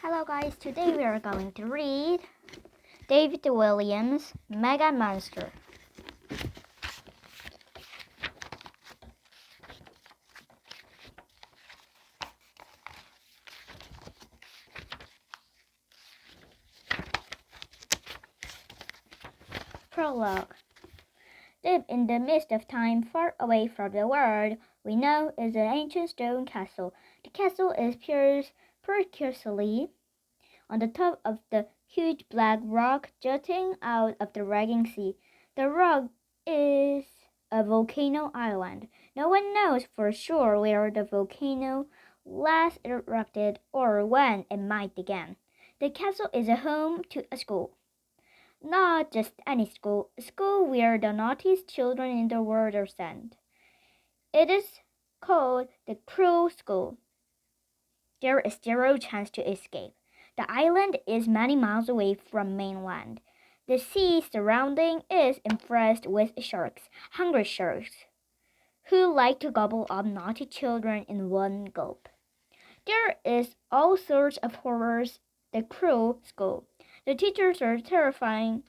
Hello guys, today we are going to read David Williams' Mega Monster. Prologue. Deep in the midst of time, far away from the world we know, is an ancient stone castle. The castle is precariously on the top of the huge black rock jutting out of the raging sea. The rock is a volcano island. No one knows for sure where the volcano last erupted or when it might begin. The castle is a home to a school. Not just any school, a school where the naughtiest children in the world are sent. It is called the Cruel School. There is zero chance to escape. The island is many miles away from mainland. The sea surrounding is infested with sharks, hungry sharks, who like to gobble up naughty children in one gulp. There is all sorts of horrors at the Cruel School. The teachers are terrifying,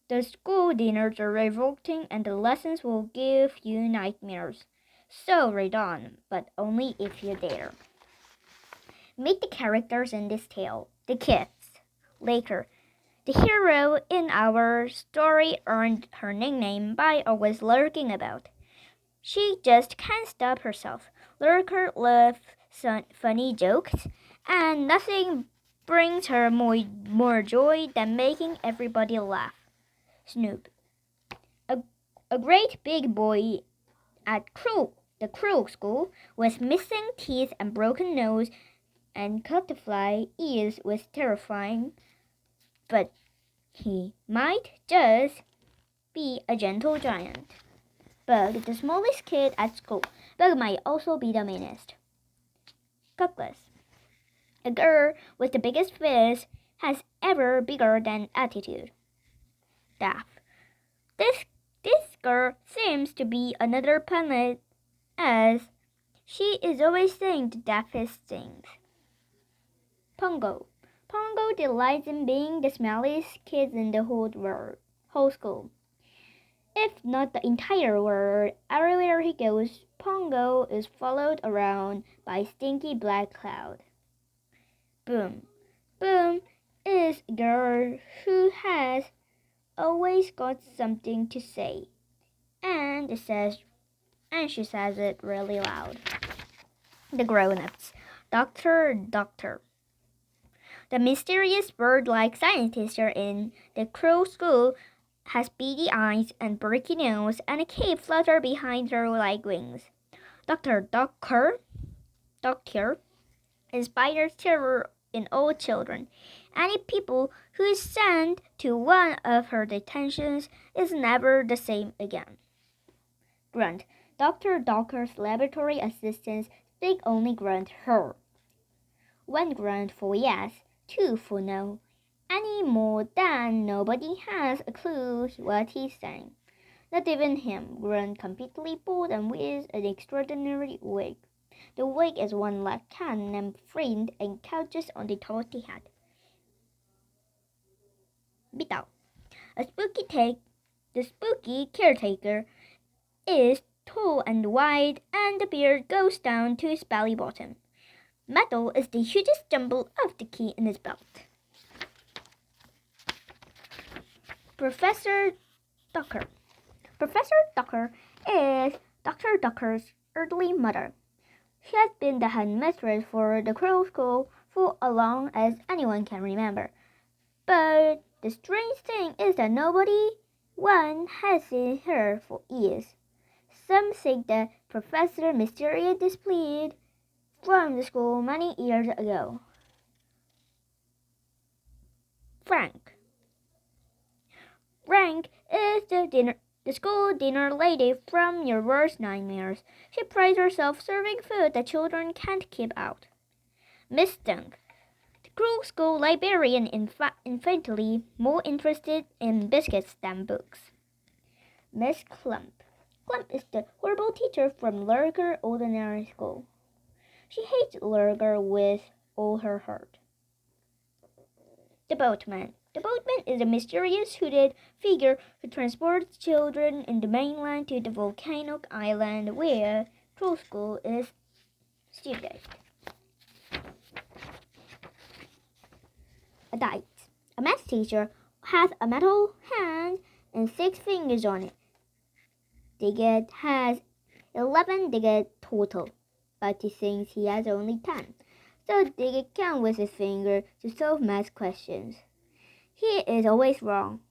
the school dinners are revolting, and the lessons will give you nightmares. So read on, but only if you dare. Meet the characters in this tale. The kids. Laker, the hero in our story, earned her nickname by always lurking about. She just can't stop herself. Lurker loves funny jokes, and nothing brings her more joy than making everybody laugh. Snoop, a great big boy at the Cruel School, with missing teeth and broken nose and cutfly ears, was terrifying, but he might just be a gentle giant. Bug, the smallest kid at school. Bug might also be the meanest. Cutlass, a girl with the biggest fist, has ever bigger than attitude. Daff, this girl seems to be another planet, as she is always saying the daffest things. Pongo delights in being the smelliest kid in the whole school. If not the entire world, everywhere he goes, Pongo is followed around by stinky black cloud. Boom is a girl who has always got something to say, and she says it really loud. The grown-ups. Doctor. The mysterious bird-like scientist in the Cruel School has beady eyes and bricky nose and a cape flutter behind her like wings. Doctor inspires terror in all children. Any people who is sent to one of her detentions is never the same again. Grunt. Dr. Docker's laboratory assistants speak only grunt her. One grunt for yes, two for no. Any more than nobody has a clue what he's saying. Not even him. Grunt completely bald and wears an extraordinary wig. The wig is one like can named Friend and couches on the toasty hat. Beetle. The spooky caretaker is tall and wide, and the beard goes down to his belly button. Metal is the hugest jumble of the key in his belt. Professor Ducker. Professor Ducker is Dr. Ducker's earthly mother. She has been the headmistress for the Cruel School for as long as anyone can remember. But the strange thing is that one has seen her for years. Some think that Professor mysteriously disappeared from the school many years ago. Frank is the school dinner lady from your worst nightmares. She prides herself serving food that children can't keep out. Miss Dunk, the Cruel School librarian, infinitely more interested in biscuits than books. Miss Clump is the horrible teacher from Lurker Ordinary School. She hates Lurker with all her heart. The boatman. The boatman is a mysterious hooded figure who transports children in the mainland to the volcanic island where true school is studied. A dice. A math teacher has a metal hand and 6 fingers on it. Digit has 11 digits total, but he thinks he has only 10. So Digit counts with his finger to solve math questions. He is always wrong.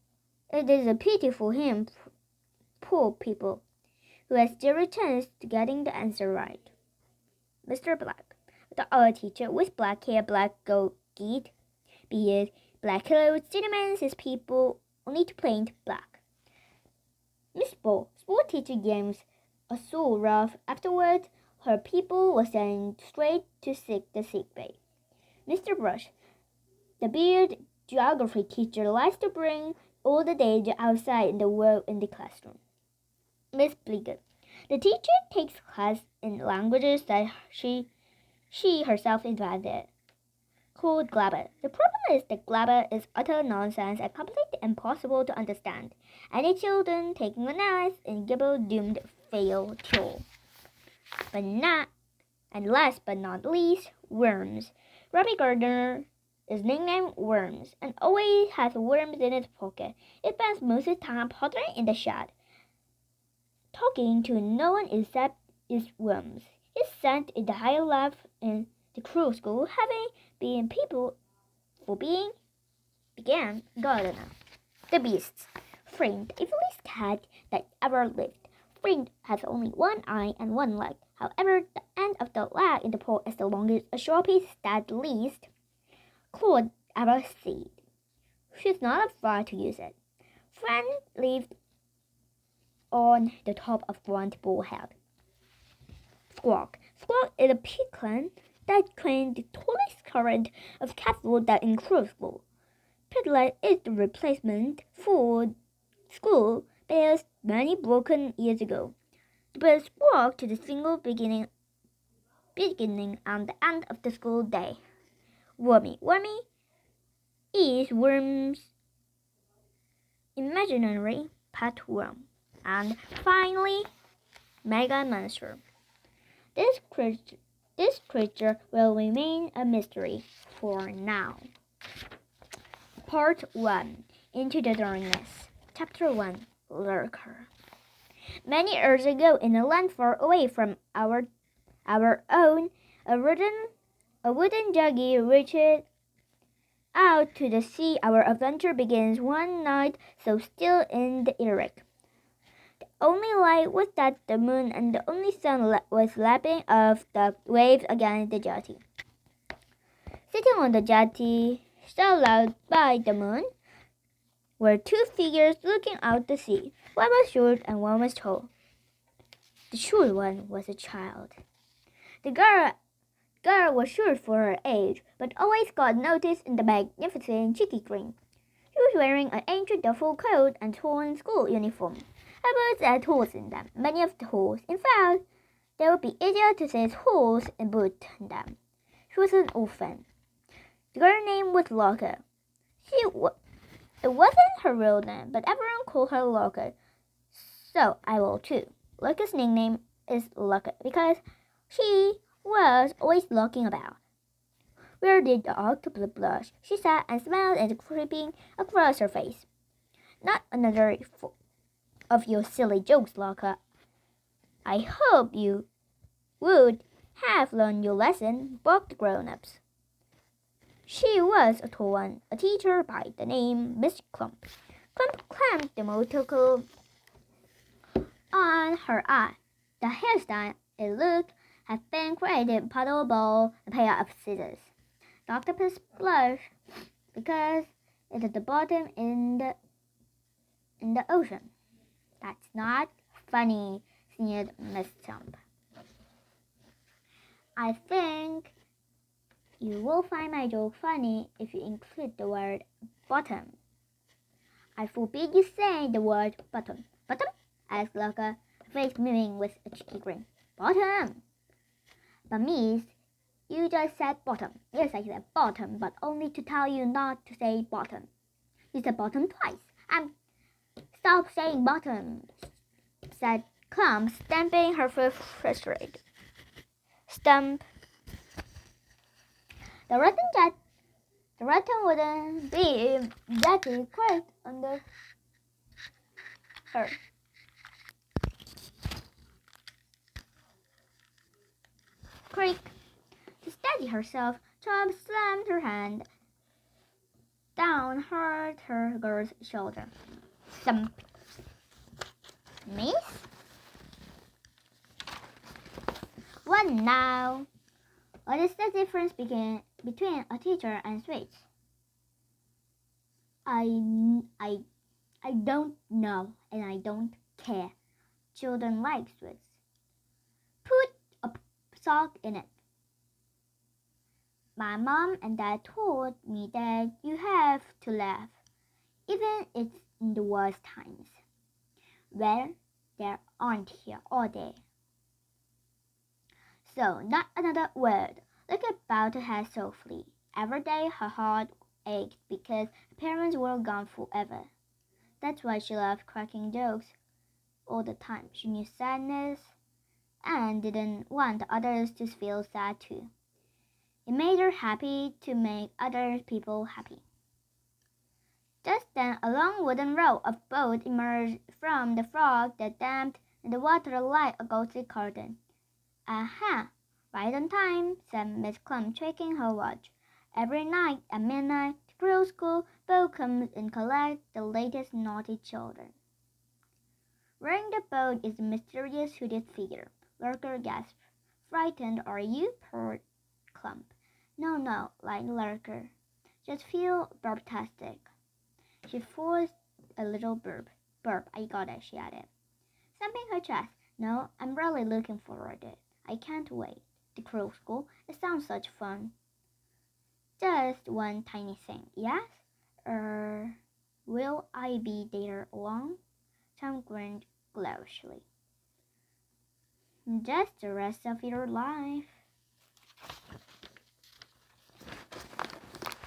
It is a pity for him, poor people, who has zero chance to getting the answer right. Mr. Black, the art teacher with black hair, black gold beard, black clothes, demands his people only to paint black. Miss Ball, sport teacher games a sore rough. Afterwards, her people were sent straight to the sick bay. Mr. Brush, the beard geography teacher, likes to bring all the danger outside in the world in the classroom. Miss Bliggett, the teacher takes class in languages that she herself invented, called Glabber. The problem is that Glabber is utter nonsense and completely impossible to understand. Any children taking an knife in Gibble doomed fail too. Last but not least, Worms. Robbie Gardner is nicknamed Worms and always has worms in his pocket. It spends most of the time pottering in the shed, talking to no one except his worms. His sent in the higher life in the cruel school, having been people for began gardener. The beasts. Friend, the evilest cat that ever lived. Friend has only one eye and one leg. However, the end of the leg in the paw is the longest, a sharpie that least Claude ever seen. She's not afraid to use it. Friend lived on the top of Grunt Bullhead. Squawk. Squawk is a pecan that claimed the tallest current of castle that incredible. Piglet is the replacement for school bells many broken years ago. The bells squawk to the single beginning and the end of the school day. Wormy. Wormy is Worm's imaginary pet worm. And finally, Mega Monster. This creature will remain a mystery for now. Part 1. Into the Darkness. Chapter 1. Lurker. Many years ago, in a land far away from our own, a wooden juggy reached out to the sea. Our adventure begins one night so still in the Iraq. The only light was that the moon, and the only sun was lapping off the waves against the jetty. Sitting on the jetty, shadowed by the moon, were 2 figures looking out to sea. One was short and one was tall. The short one was a child. The girl was short for her age, but always got noticed in the magnificent cheeky green. She was wearing an ancient duffel coat and torn school uniform. Her boots had holes in them, many of the holes. In fact, they would be easier to say holes in boot than them. She was an orphan. The girl's name was Locker. It wasn't her real name, but everyone called her Locker. So I will too. Locker's nickname is Locker because she was always looking about. Where did the octopus blush? She sat and smiled and creeping across her face. Not another of your silly jokes, Locker. I hope you would have learned your lesson, barked the grown-ups. She was a tall one, a teacher by the name Miss Clump. Clump clamped the monocle on her eye. The hairstyle, it looked, had been created paddle ball a pair of scissors. The octopus blushed because it's at the bottom in the ocean. That's not funny, sneered Miss Clump. I think you will find my joke funny if you include the word bottom. I forbid you saying the word bottom. Bottom? Asked Locker, her face moving with a cheeky grin. Bottom! But Miss, You just said bottom. Yes, I said bottom, but only to tell you not to say bottom. You said bottom twice. Stop saying bottom, said Clump, stamping her foot frustrated. Stump. The rotten wooden beam gently creaked under her. Creak. To steady herself, Chomp slammed her hand down hard her girl's shoulder. Thump. Miss? What now? What is the difference between a teacher and sweets? I don't know, and I don't care. Children like sweets. Put a sock in it. My mom and dad told me that you have to laugh, even it's in the worst times. Well, they aren't here all day. So, not another word. Look about her softly. Every day her heart ached because her parents were gone forever. That's why she loved cracking jokes all the time. She knew sadness and didn't want others to feel sad too. It made her happy to make other people happy. Just then a long wooden row of boats emerged from the fog that damped in the water like a ghostly curtain. Aha! Right on time, said Miss Clump, checking her watch. Every night at midnight, the Creole School boat comes and collects the latest naughty children. Rowing the boat is a mysterious hooded figure. Lurker gasped. Frightened, are you? Purred Clump. No, lied Lurker. Just feel burptastic. She forced a little burp. Burp, I got it, she added, thumping her chest. No, I'm really looking forward to it. I can't wait. The Creole School. It sounds such fun. Just one tiny thing, yes? Will I be there alone? Tom grinned glouchily. Just the rest of your life.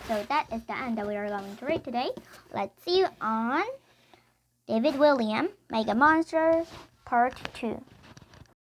So that is the end that we are going to read today. Let's see you on David William, Mega Monster, Part 2.